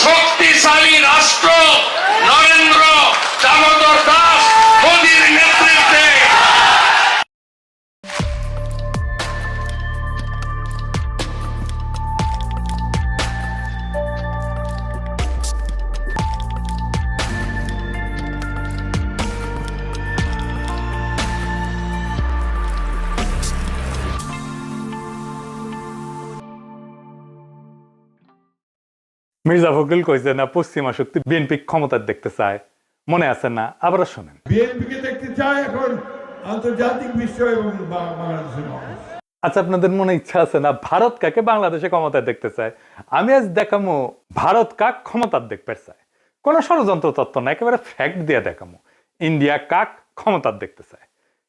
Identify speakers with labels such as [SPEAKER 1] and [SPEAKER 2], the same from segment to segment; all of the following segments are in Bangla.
[SPEAKER 1] শক্তিশালী রাষ্ট্র নরেন্দ্র দামোদর দাস মোদীর নেতৃত্বে
[SPEAKER 2] মির্জা ফখরুল কইছে না পশ্চিমা শক্তি বিএনপি ক্ষমতা দেখতে চায়, মনে আছে না? আবার শোনেন।
[SPEAKER 3] বিএনপিকে দেখতে চায় এখন আন্তর্জাতিক বিশ্ব এবং বাংলাদেশের মানুষ।
[SPEAKER 2] আচ্ছা, আপনাদের মনে ইচ্ছা আছে না ভারত কাকে বাংলাদেশে ক্ষমতায় দেখতে চায়? আমি আজ দেখামো ভারত কাক ক্ষমতার দেখতে চায়। কোন ষড়যন্ত্র তত্ত্ব না, একেবারে ফ্যাক্ট দিয়ে দেখামো ইন্ডিয়া কাক ক্ষমতার দেখতে চায়।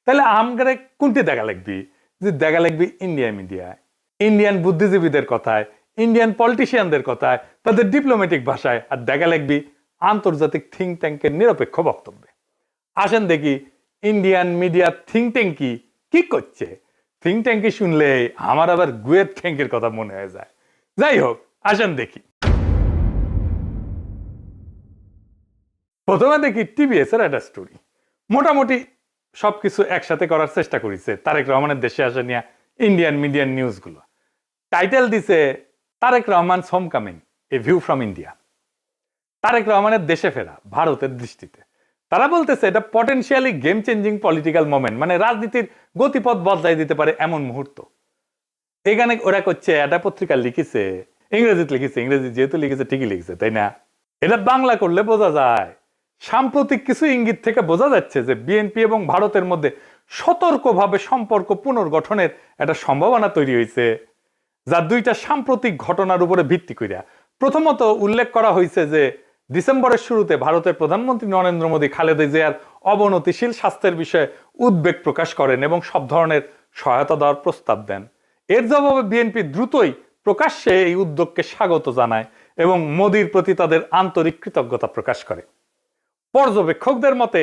[SPEAKER 2] তাহলে আমগারে কোনটি দেখা লাগবি? যে দেখা লাগবি ইন্ডিয়া মিডিয়ায়, ইন্ডিয়ান বুদ্ধিজীবীদের কথায়, ইন্ডিয়ান পলিটিশিয়ানদের কথায়, তাদের ডিপ্লোম্যাটিক ভাষায়, আর দেখা লাগবি আন্তর্জাতিক থিঙ্ক ট্যাঙ্কের নিরপেক্ষ বক্তব্যে। আসেন দেখি ইন্ডিয়ান মিডিয়া থিঙ্ক ট্যাঙ্ক কি করছে। থিঙ্ক ট্যাঙ্কি শুনলে আমার আবার গুয়ের ট্যাঙ্কের কথা মনে হয়ে যায়। যাই হোক, আসেন দেখি। প্রথমে দেখি টিভিএস এর একটা স্টোরি। মোটামুটি সবকিছু একসাথে করার চেষ্টা করেছে তারেক রহমানের দেশে আসা নিয়ে ইন্ডিয়ান মিডিয়ান নিউজ গুলো। টাইটেল দিছে Tarique Rahman home coming, a view from India. Tarique রহমানের দেশে ফেরা ভারতের দৃষ্টিতে। তারা বলতেছে এটা potentially game changing political moment, মানে রাজনীতির গতিপথ বদলাই দিতে পারে এমন মুহূর্ত। এখানে ওরা করছে, একটা পত্রিকা লিখেছে, ইংরেজিতে লিখেছে, ইংরেজি যেহেতু লিখেছে ঠিকই লিখেছে, তাই না? এটা বাংলা করলে বোঝা যায়। সাম্প্রতিক কিছু ইঙ্গিত থেকে বোঝা যাচ্ছে যে বিএনপি এবং ভারতের মধ্যে সতর্কভাবে সম্পর্ক পুনর্গঠনের একটা সম্ভাবনা তৈরি হয়েছে, যা দুইটা সাম্প্রতিক ঘটনার উপরে ভিত্তি করিয়া। প্রথমত উল্লেখ করা হয়েছে যে ডিসেম্বরের শুরুতে ভারতের প্রধানমন্ত্রী নরেন্দ্র মোদী খালেদা জিয়ার অবনতিশীল স্বাস্থ্যের বিষয়ে উদ্বেগ প্রকাশ করেন এবং সব ধরনের সহায়তা দেওয়ার প্রস্তাব দেন। এর জবাবে বিএনপি দ্রুতই প্রকাশ্যে এই উদ্যোগকে স্বাগত জানায় এবং মোদীর প্রতি তাদের আন্তরিক কৃতজ্ঞতা প্রকাশ করে। পর্যবেক্ষকদের মতে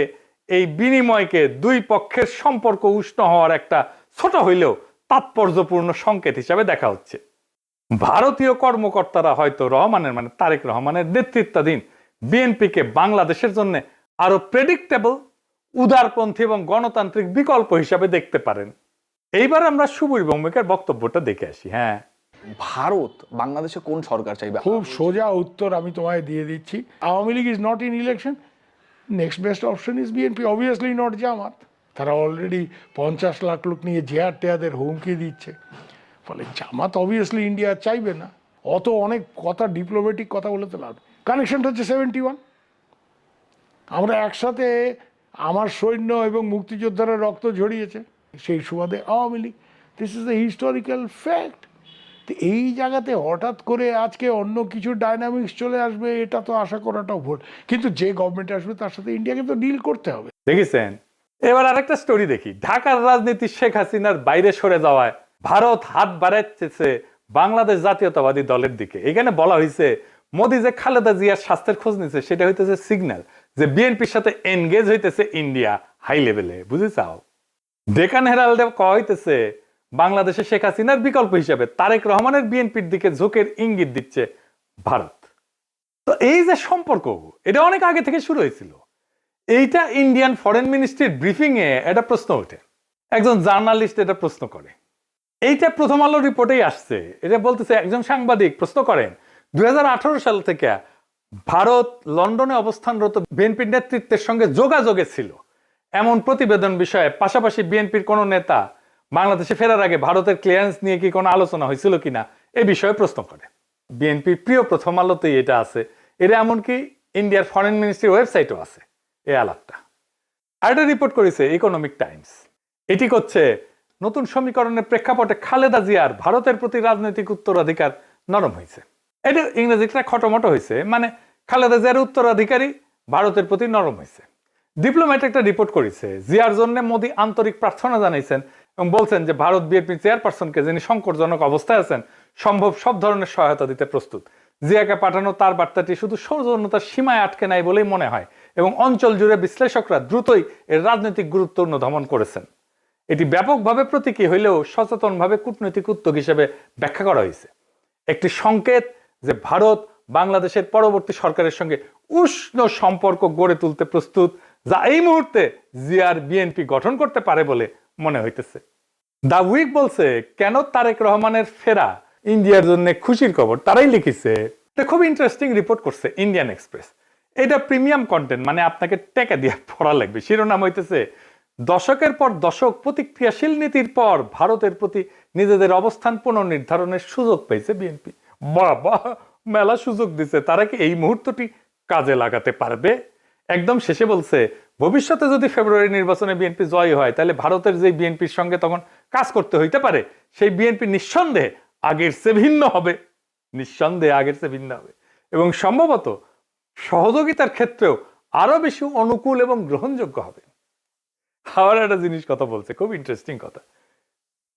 [SPEAKER 2] এই বিনিময়কে দুই পক্ষের সম্পর্ক উষ্ণ হওয়ার একটা ছোট হইলেও তাৎপর্যপূর্ণ সংকেত হিসাবে দেখা হচ্ছে। ভারতীয় কর্মকর্তারা হয়তো রহমানের, মানে তারেক রহমানের নেতৃত্বাধীন বিএনপিকে বাংলাদেশের জন্য আরো প্রেডিক্টেবল, উদারপন্থী এবং গণতান্ত্রিক বিকল্প হিসাবে দেখতে পারেন। এইবার আমরা সুবীর ভৌমিকের বক্তব্যটা দেখে আসি। হ্যাঁ,
[SPEAKER 4] ভারত বাংলাদেশে কোন সরকার চাইবে?
[SPEAKER 3] খুব সোজা উত্তর আমি তোমায় দিয়ে দিচ্ছি। Awami League is not in election, next best option is BNP, obviously not Jamaat. তারা অলরেডি 50 লাখ লোক নিয়ে জেহার টেয়াদের হুমকি দিচ্ছে। ফলে জামাত অবভিয়াসলি ইন্ডিয়া চাইবে না। অত অনেক কথা, ডিপ্লোম্যাটিক কথা বলে তো লাভ। কানেকশনটা হচ্ছে 71। আমরা একসাথে, আমার সৈন্য এবং মুক্তিযোদ্ধারা রক্ত ঝরিয়েছে, সেই সুবাদে Awami League. This is the historical fact. তো এই জায়গাতে হঠাৎ করে আজকে অন্য কিছু ডাইনামিক্স চলে আসবে, এটা তো আশা করাটাও ভুল। কিন্তু যে গভর্নমেন্ট আসবে তার সাথে ইন্ডিয়াকে তো ডিল করতে হবে।
[SPEAKER 2] দেখেছেন? এবার আরেকটা স্টোরি দেখি। ঢাকার রাজনীতি শেখ হাসিনার বাইরে সরে যাওয়ায় ভারত হাত বাড়াচ্ছে বাংলাদেশ জাতীয়তাবাদী দলের দিকে। এখানে বলা হয়েছে মোদী যে খালেদা জিয়ার স্বাস্থ্যের খোঁজ নিচ্ছে, সেটা হইতেছে সিগন্যাল যে বিএনপির সাথে এনগেজ হইতেছে ইন্ডিয়া হাই লেভেলে। বুঝে চাও? ডেকান হেরাল্ডে কয়া হইতেছে বাংলাদেশে শেখ হাসিনার বিকল্প হিসেবে তারেক রহমানের বিএনপির দিকে ঝোঁকের ইঙ্গিত দিচ্ছে ভারত। তো এই যে সম্পর্ক, এটা অনেক আগে থেকে শুরু হয়েছিল। এইটা ইন্ডিয়ান ফরেন মিনিস্ট্রির ব্রিফিং এ একটা প্রশ্ন ওঠে। একজন জার্নালিস্ট এটা প্রশ্ন করে। এইটা প্রথম আলো রিপোর্টেই আসছে। এটা বলতেছে, একজন সাংবাদিক প্রশ্ন করেন 2018 সাল থেকে ভারত লন্ডনে অবস্থানরত বিএনপির নেতৃত্বের সঙ্গে যোগাযোগে ছিল এমন প্রতিবেদন বিষয়ে, পাশাপাশি বিএনপির কোন নেতা বাংলাদেশে ফেরার আগে ভারতের ক্লিয়ারেন্স নিয়ে কি কোনো আলোচনা হয়েছিল কিনা এ বিষয়ে প্রশ্ন করে। বিএনপির প্রিয় প্রথম আলোতেই এটা আছে। এটা এমনকি ইন্ডিয়ার ফরেন মিনিস্ট্রির ওয়েবসাইটও আছে এই আলাপটা। আর এটা রিপোর্ট করেছে ইকোনমিক টাইমস। এটি করছে নতুন সমীকরণের প্রেক্ষাপটে খালেদা জিয়ার ভারতের প্রতি রাজনৈতিক উত্তরাধিকার নরম হয়েছে। এটা ইংরেজিটা খটোমটো হয়েছে, মানে খালেদা জিয়ার উত্তরাধিকারী ভারতের প্রতি নরম হয়েছে। ডিপ্লোম্যাট একটা রিপোর্ট করেছে, জিয়ার জন্য মোদী আন্তরিক প্রার্থনা জানাইছেন এবং বলছেন যে ভারত বিএনপি চেয়ারপারসনকে, যিনি সংকটজনক অবস্থায় আছেন, সম্ভব সব ধরনের সহায়তা দিতে প্রস্তুত। জিয়াকে পাঠানো তার বার্তাটি শুধু সৌজন্যতার সীমায় আটকে নাই বলেই মনে হয় এবং অঞ্চল জুড়ে বিশ্লেষকরা দ্রুতই এর রাজনৈতিক গুরুত্ব অনুধাবন করেছেন। এটি ব্যাপকভাবে প্রতীকী হইলেও সচেতনভাবে কূটনৈতিক উদ্যোগ হিসেবে ব্যাখ্যা করা হয়েছে। একটি সংকেত যে ভারত বাংলাদেশের পরবর্তী সরকারের সঙ্গে উষ্ণ সম্পর্ক গড়ে তুলতে প্রস্তুত, যা এই মুহূর্তে জিয়ার বিএনপি গঠন করতে পারে বলে মনে হইতেছে। দা উইক বলছে, কেন তারেক রহমানের ফেরা ইন্ডিয়ার জন্য খুশির খবর, তারাই লিখেছে। এটা খুব ইন্টারেস্টিং রিপোর্ট করছে ইন্ডিয়ান এক্সপ্রেস। এটা প্রিমিয়াম কন্টেন্ট, মানে আপনাকে টাকা দিয়ে পড়া লাগবে। শিরোনাম হইতেছে, দশকের পর দশক প্রতিক্রিয়াশীল নীতির পর ভারতের প্রতি নিজেদের অবস্থান পুনর্নির্ধারণের সুযোগ পেয়েছে বিএনপি। বাবা, মেলা সুযোগ দিছে, তারা কি এই মুহূর্তটি কাজে লাগাতে পারবে? একদম শেষে বলছে, ভবিষ্যতে যদি ফেব্রুয়ারি নির্বাচনে বিএনপি জয় হয়, তাহলে ভারতের যে বিএনপির সঙ্গে তখন কাজ করতে হইতে পারে, সেই বিএনপি নিঃসন্দেহে আগের চেয়ে ভিন্ন হবে, নিঃসন্দেহে আগের চেয়ে ভিন্ন হবে, এবং সম্ভবত সহযোগিতার ক্ষেত্রেও আরো বেশি অনুকূল এবং গ্রহণযোগ্য হবে। আবার একটা জিনিস কথা বলছে, খুব ইন্টারেস্টিং কথা।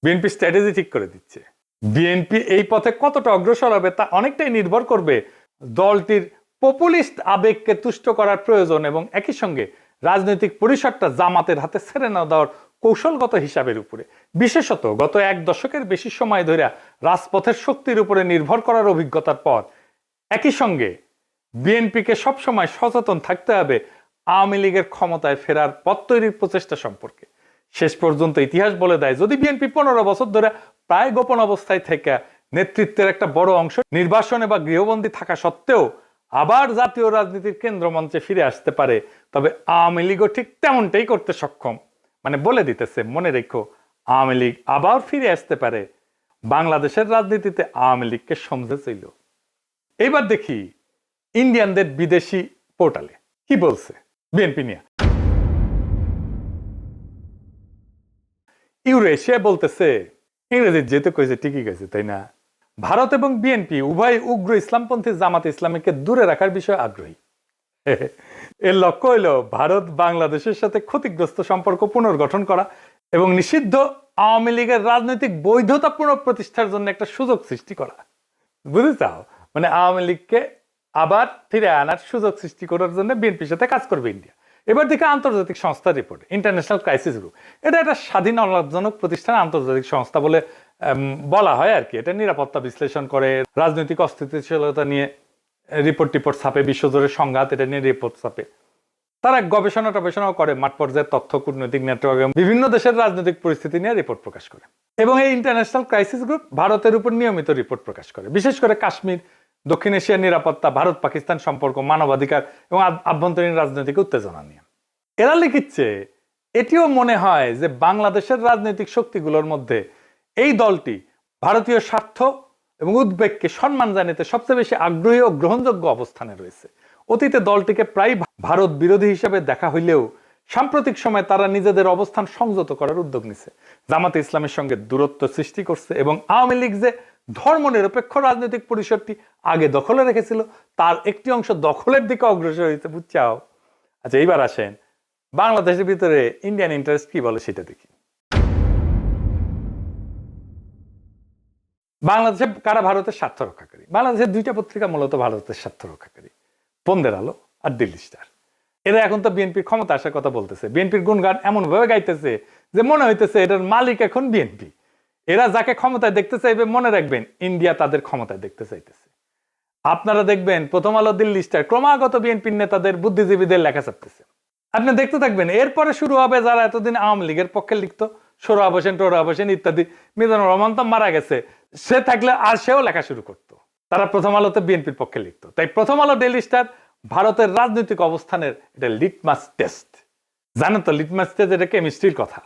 [SPEAKER 2] বিএনপি স্ট্র্যাটেজি ঠিক করে দিচ্ছে। বিএনপি এই পথে কতটা অগ্রসর হবে তা অনেকটাই নির্ভর করবে দলটির পপুলিস্ট আবেগকে তুষ্ট করার প্রয়োজন এবং একই সঙ্গে রাজনৈতিক পরিসরটা জামাতের হাতে ছেড়ে না দেওয়ার কৌশলগত হিসাবের উপরে। বিশেষত গত এক দশকের বেশি সময় ধরে রাজপথের শক্তির উপরে নির্ভর করার অভিজ্ঞতার পর একই সঙ্গে বিএনপিকে সবসময় সচেতন থাকতে হবে আওয়ামী লীগের ক্ষমতায় ফেরার পথ তৈরির প্রচেষ্টা সম্পর্কে। শেষ পর্যন্ত ইতিহাস বলে দেয়, যদি বিএনপি 15 বছর ধরে প্রায় গোপন অবস্থায় থেকে নেতৃত্বের একটা বড় অংশ নির্বাসনে বা গৃহবন্দী থাকা সত্ত্বেও আবার জাতীয় রাজনীতির কেন্দ্রমঞ্চে ফিরে আসতে পারে, তবে আওয়ামী লীগও ঠিক তেমনটাই করতে সক্ষম। মানে বলে দিতেছে, মনে রেখো, আওয়ামী লীগ আবার ফিরে আসতে পারে। বাংলাদেশের রাজনীতিতে আওয়ামী লীগকে সমঝেছিল। এইবার দেখি ইন্ডিয়ানদের বিদেশি পোর্টালে কি বলছে বিএনপি নিয়ে। ইউরেশিয়া বলতেছে, ইংরেজি যেতে কইছে ঠিকই গেছে, তাই না? ভারত এবং বিএনপি উভয় উগ্র ইসলামপন্থী জামাতে ইসলামীকে দূরে রাখার বিষয়ে আগ্রহী। এর লক্ষ্য হইল ভারত বাংলাদেশের সাথে ক্ষতিগ্রস্ত সম্পর্ক পুনর্গঠন করা এবং নিষিদ্ধ আওয়ামী লীগের রাজনৈতিক বৈধতা পুনঃপ্রতিষ্ঠার জন্য একটা সুযোগ সৃষ্টি করা। বুঝতে চাও? মানে আওয়ামী লীগকে আবার ফিরে আনার সুযোগ সৃষ্টি করার জন্য বিএনপির সাথে কাজ করবে ইন্ডিয়া। এবার দেখে আন্তর্জাতিক সংস্থার রিপোর্ট, ইন্টারন্যাশনাল ক্রাইসিস গ্রুপ। এটা একটা স্বাধীন অলাভজনক প্রতিষ্ঠান, আন্তর্জাতিক সংস্থা বলে বলা হয় আর কি। এটা নিরাপত্তা বিশ্লেষণ করে, রাজনৈতিক অস্থিতিশীলতা নিয়ে রিপোর্ট ছাপে, বিশ্বজুড়ে সংঘাত এটা নিয়ে রিপোর্ট ছাপে। তারা গবেষণাও করে, মাঠ পর্যায়ের তথ্য, কূটনৈতিক নেটওয়ার্ক, বিভিন্ন দেশের রাজনৈতিক পরিস্থিতি নিয়ে রিপোর্ট প্রকাশ করে। এবং এই ইন্টারন্যাশনাল ক্রাইসিস গ্রুপ ভারতের উপর নিয়মিত রিপোর্ট প্রকাশ করে, বিশেষ করে কাশ্মীর, দক্ষিণ এশিয়ার নিরাপত্তা, ভারত পাকিস্তান সম্পর্ক, মানবাধিকার এবং আভ্যন্তরীণ রাজনৈতিক উত্তেজনা নিয়ে। এরা লিখিচ্ছে, এটিও মনে হয় যে বাংলাদেশের রাজনৈতিক শক্তিগুলোর মধ্যে এই দলটি ভারতীয় স্বার্থ এবং উদ্বেগকে সম্মান জানাতে সবচেয়ে বেশি আগ্রহী ও গ্রহণযোগ্য অবস্থানে রয়েছে। অতীতে দলটিকে প্রায় ভারত বিরোধী হিসেবে দেখা হইলেও সাম্প্রতিক সময়ে তারা নিজেদের অবস্থান সংযত করার উদ্যোগ নিছে, জামাতে ইসলামের সঙ্গে দূরত্ব সৃষ্টি করছে এবং আওয়ামী লীগ যে ধর্মনিরপেক্ষ রাজনৈতিক পরিসরটি আগে দখলে রেখেছিল তার একটি অংশ দখলের দিকে অগ্রসর হয়েছে। বুঝছাও? আচ্ছা, এইবার আসেন বাংলাদেশের ভিতরে ইন্ডিয়ান ইন্টারেস্ট কি বলে সেটা দেখি। বাংলাদেশে কারা ভারতের স্বার্থ রক্ষাকারী? বাংলাদেশের দুইটা পত্রিকা মূলত ভারতের স্বার্থ রক্ষাকারী, বন্দের আলো আর দিল্লি স্টার। এরা এখন তো বিএনপির ক্ষমতা আসার কথা বলতেছে, বিএনপির গুণগান এমন ভাবে গাইতেছে যে মনে হইতেছে এটার মালিক এখন বিএনপি। এরা যাকে ক্ষমতায় দেখতে চাইবে, মনে রাখবেন ইন্ডিয়া তাদের ক্ষমতায় দেখতে চাইতেছে। আপনারা দেখবেন প্রথম আলো, দিল্লি স্টার ক্রমাগত বিএনপির নেতাদের, বুদ্ধিজীবীদের লেখা ছাপতেছে। আপনি দেখতে থাকবেন, এরপরে শুরু হবে যারা এতদিন আওয়ামী লীগের পক্ষে লিখতো, সোহরাব হোসেন, টোহরাব হোসেন ইত্যাদি। মিজানুর রহমান তো মারা গেছে, সে থাকলে আর সেও লেখা শুরু করতো। তারা প্রথম আলোতে বিএনপির পক্ষে লিখতো। তাই প্রথম আলো, ডেইলি স্টার ভারতের রাজনৈতিক অবস্থানের এটা লিটমাস টেস্ট। জানেন তো লিটমাস টেস্ট এটা কেমিস্ট্রির কথা,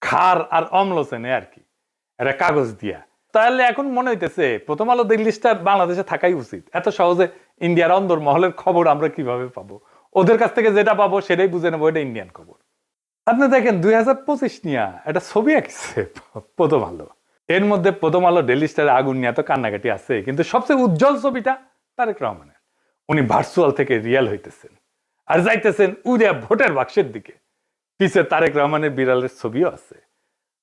[SPEAKER 2] ক্ষার আর অম্ল চেনে আর কি, এটা কাগজ দিয়া। তাহলে এখন মনে হইতেছে প্রথম আলো, দিল্লি স্টার বাংলাদেশে থাকাই উচিত। এত সহজে ইন্ডিয়ার অন্দর মহলের খবর আমরা কিভাবে পাবো? ওদের কাছ থেকে যেটা পাবো সেটাই বুঝে নেবো এটা ইন্ডিয়ান খবর। আপনি দেখেন 2025 নিয়ে একটা ছবি আঁকছে প্রথম আলো। এর মধ্যে প্রথম আলো, ডেইলি স্টারে আগুন নিয়ে তো কান্নাকাটি আছে, কিন্তু সবচেয়ে উজ্জ্বল ছবিটা তারেক রহমানের। উনি ভার্চুয়াল থেকে রিয়াল হইতেছেন আর যাইতেছেন উড়িয়া ভোটের বাক্সের দিকে। পিছে তারেক রহমানের বিড়ালের ছবিও আছে।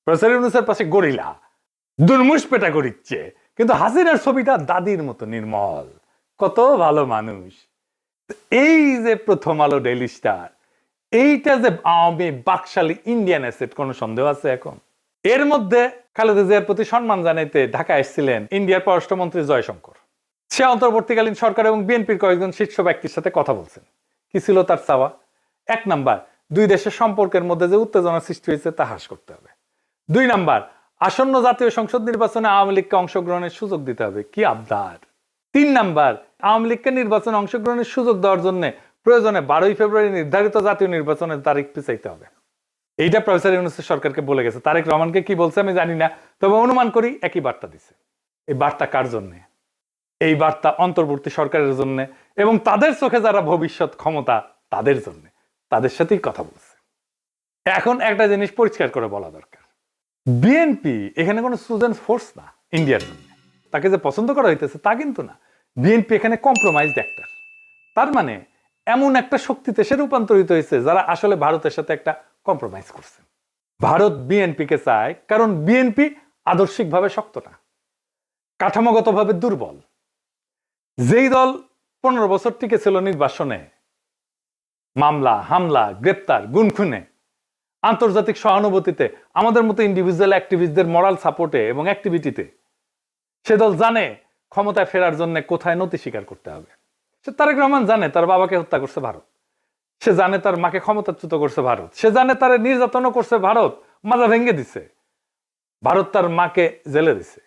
[SPEAKER 2] প্রফেসর ইউনূসের পাশে গরিলা দুর্মুষ পেটা করিচ্ছে, কিন্তু হাসিনার ছবিটা দাদির মতো নির্মল, কত ভালো মানুষ। এই যে প্রথম আলো, ডেইলি স্টার, এইটা যে আওয়ামী বাকশালী ইন্ডিয়ান অ্যাসেট, কোনো সন্দেহ আছে এখন? এর মধ্যে খালেদা জিয়ার প্রতি সম্মান জানাইতে ঢাকা এসেছিলেন ইন্ডিয়ার পররাষ্ট্রমন্ত্রী জয়শঙ্কর। সে অন্তর্বর্তীকালীন সরকার এবং বিএনপির কয়েকজন শীর্ষ ব্যক্তির সাথে কথা বলছেন। কি ছিল তার চাওয়া? 1 নাম্বার, দুই দেশের সম্পর্কের মধ্যে যে উত্তেজনা সৃষ্টি হয়েছে তা হ্রাস করতে হবে। 2 নাম্বার, আসন্ন জাতীয় সংসদ নির্বাচনে আওয়ামী লীগকে অংশগ্রহণের সুযোগ দিতে হবে। কি আবদার! 3 নাম্বার, আওয়ামী লীগকে নির্বাচনে অংশগ্রহণের সুযোগ দেওয়ার জন্য প্রয়োজনে 12ই ফেব্রুয়ারি নির্ধারিত জাতীয় নির্বাচনের তারিখ পিছাইতে হবে। এইটা প্রফেসর ইউনূস সরকারকে বলে গেছে। তারেক রহমানকে কি বলছে আমি জানি না, তবে অনুমান করি একই বার্তা দিছে। এই বার্তা কার জন্য? এই বার্তা অন্তর্বর্তী সরকারের জন্য এবং তাদের চোখে যারা ভবিষ্যৎ ক্ষমতা তাদের জন্য, তাদের সাথেই কথা বলছে। এখন একটা জিনিস পরিষ্কার করে বলা দরকার, বিএনপি এখানে কোনো চুজেন ফোর্স না ইন্ডিয়ার জন্য। তাকে যে পছন্দ করা হইতেছে তা কিন্তু না। বিএনপি এখানে কম্প্রোমাইজড অ্যাক্টর। তার মানে এমন একটা শক্তিতে সে রূপান্তরিত হয়েছে যারা আসলে ভারতের সাথে একটা কম্প্রোমাইজ করছে। ভারত বিএনপিকে চায় কারণ বিএনপি আদর্শিকভাবে শক্ত না, কাঠামোগতভাবে দুর্বল। যেই দল 15 বছর টিকে ছিল নির্বাসনে, মামলা হামলা গ্রেপ্তার গুনখুনে, আন্তর্জাতিক সহানুভূতিতে, আমাদের মতো ইন্ডিভিজুয়াল অ্যাক্টিভিস্টদের মরাল সাপোর্টে এবং অ্যাক্টিভিটিতে, সে দল জানে ক্ষমতায় ফেরার জন্য কোথায় নতি স্বীকার করতে হবে। সে তারেক রহমান জানে তার বাবাকে হত্যা করছে ভারত, সে জানে তার মাকে ক্ষমতাচ্যুত করছে ভারত, সে জানে তার নির্যাতনও করছে ভারত, মাজা ভেঙে দিছে ভারত, তার মাকে জেলে দিছে,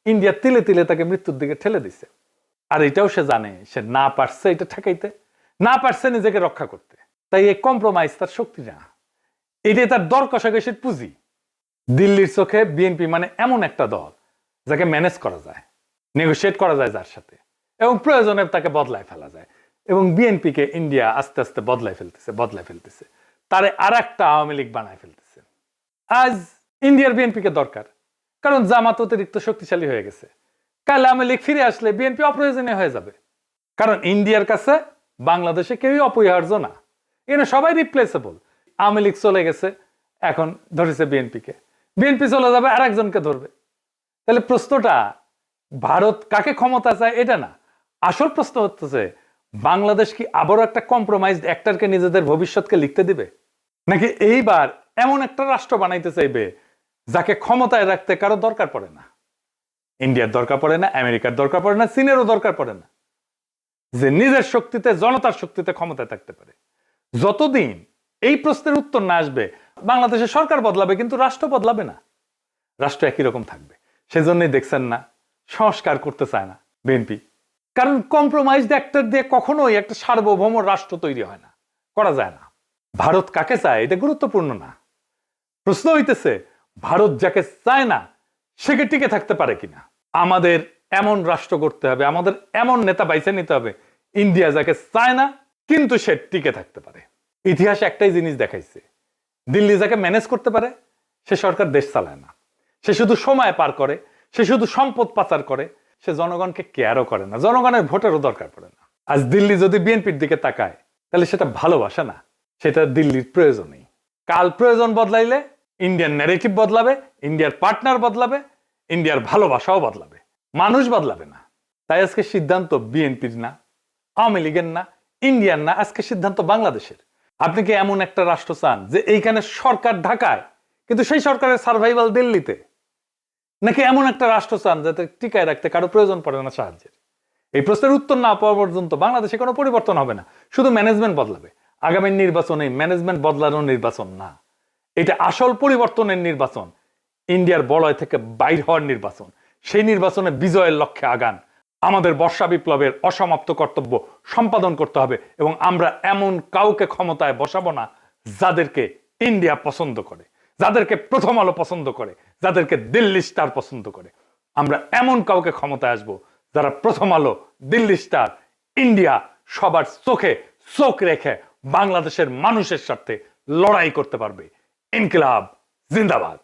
[SPEAKER 2] ইন্ডিয়া তিলে তিলে তাকে মৃত্যুর দিকে ঠেলে দিছে। আর এটাও সে জানে সে না পারছে এটা ঠেকাইতে, না পারছে নিজেকে রক্ষা করতে। তাই এই কম্প্রোমাইজ তার শক্তি না, এটাই তার দর কষাকষির পুঁজি। দিল্লির চোখে বিএনপি মানে এমন একটা দল যাকে ম্যানেজ করা যায়, নেগোশিয়েট করা যায় যার সাথে, এবং প্রয়োজনে তাকে বদলায় ফেলা যায়। এবং বিএনপিকে ইন্ডিয়া আস্তে আস্তে বদলায় ফেলতেছে, তারে আর একটা আওয়ামী লীগ বানায় ফেলতেছে। আজ ইন্ডিয়ার বিএনপিকে দরকার, কারণ জামাত অতিরিক্ত শক্তিশালী হয়ে গেছে। কাল আওয়ামী লীগ ফিরে আসলে বিএনপি অপ্রয়োজনীয় হয়ে যাবে, কারণ ইন্ডিয়ার কাছে বাংলাদেশে কেউই অপরিহার্য না, এখানে সবাই রিপ্লেসেবল। আওয়ামী লীগ চলে গেছে, এখন ধরেছে বিএনপিকে, বিএনপি চলে যাবে আর একজনকে ধরবে। তাহলে প্রশ্নটা ভারত কাকে ক্ষমতা চায় এটা না, আসল প্রশ্ন হচ্ছে বাংলাদেশ কি আবারও একটা কম্প্রোমাইজড অ্যাক্টরকে নিজেদের ভবিষ্যৎকে লিখতে দিবে, নাকি এইবার এমন একটা রাষ্ট্র বানাইতে চাইবে যাকে ক্ষমতায় রাখতে কারো দরকার পড়ে না। ইন্ডিয়ার দরকার পড়ে না, আমেরিকার দরকার পড়ে না, চীনেরও দরকার পড়ে না, যে নিজের শক্তিতে জনতার শক্তিতে ক্ষমতায় থাকতে পারে। যতদিন এই প্রশ্নের উত্তর না আসবে বাংলাদেশের সরকার বদলাবে কিন্তু রাষ্ট্র বদলাবে না, রাষ্ট্র একই রকম থাকবে। সেজন্যই দেখছেন না সংস্কার করতে চায় না বিএনপি, কারণ কম্প্রোমাইজড অ্যাক্টর দিয়ে কখনোই একটা সার্বভৌম রাষ্ট্র তৈরি হয় না, করা যায় না। ভারত কাকে চায় এটা গুরুত্বপূর্ণ না, প্রশ্ন হইতেছে ভারত যাকে চায় না সে কি টিকে থাকতে পারে কিনা। আমাদের এমন রাষ্ট্র করতে হবে, আমাদের এমন নেতা বাইছে নিতে হবে ইন্ডিয়া যাকে চায় না কিন্তু সে টিকে থাকতে পারে। ইতিহাস একটাই জিনিস দেখাইছে, দিল্লি যাকে ম্যানেজ করতে পারে সে সরকার দেশ চালায় না, সে শুধু সময় পার করে, সে শুধু সম্পদ পাচার করে, সে জনগণকে কেয়ারও করে না, জনগণের ভোটেরও দরকার পড়ে না। আজ দিল্লি যদি বিএনপির দিকে তাকায় তাহলে সেটা ভালোবাসা না, সেটা দিল্লির প্রয়োজনই। কাল প্রয়োজন বদলাইলে ইন্ডিয়ান ন্যারেটিভ বদলাবে, ইন্ডিয়ার পার্টনার বদলাবে, ইন্ডিয়ার ভালোবাসাও বদলাবে, মানুষ বদলাবে না। তাই আজকে সিদ্ধান্ত বিএনপির না, আওয়ামী লীগের না, ইন্ডিয়ার না, আজকে সিদ্ধান্ত বাংলাদেশের। আপনি কি এমন একটা রাষ্ট্র চান যে এইখানে সরকার ঢাকায় কিন্তু সেই সরকারের সার্ভাইভাল দিল্লিতে, নাকি এমন একটা রাষ্ট্র চান যাতে টিকায় রাখতে কারো প্রয়োজন পড়ে না সাহায্যের? এই প্রশ্নের উত্তর না পাওয়া পর্যন্ত বাংলাদেশে কোনো পরিবর্তন হবে না, শুধু ম্যানেজমেন্ট বদলাবে। আগামী নির্বাচনে ম্যানেজমেন্ট বদলানোর নির্বাচন না, এটা আসল পরিবর্তনের নির্বাচন, ইন্ডিয়ার বলয় থেকে বাইর হওয়ার নির্বাচন। সেই নির্বাচনে বিজয়ের লক্ষ্যে আগান। আমাদের বর্ষা বিপ্লবের অসমাপ্ত কর্তব্য সম্পাদন করতে হবে এবং আমরা এমন কাউকে ক্ষমতায় বসাবো না যাদেরকে ইন্ডিয়া পছন্দ করে, যাদেরকে প্রথম আলো পছন্দ করে, যাদেরকে দিল্লি স্টার পছন্দ করে। আমরা এমন কাউকে ক্ষমতায় আসবো যারা প্রথম আলো, দিল্লি স্টার, ইন্ডিয়া সবার চোখে চোখ রেখে বাংলাদেশের মানুষের সাথে লড়াই করতে পারবে। ইনকিলাব জিন্দাবাদ।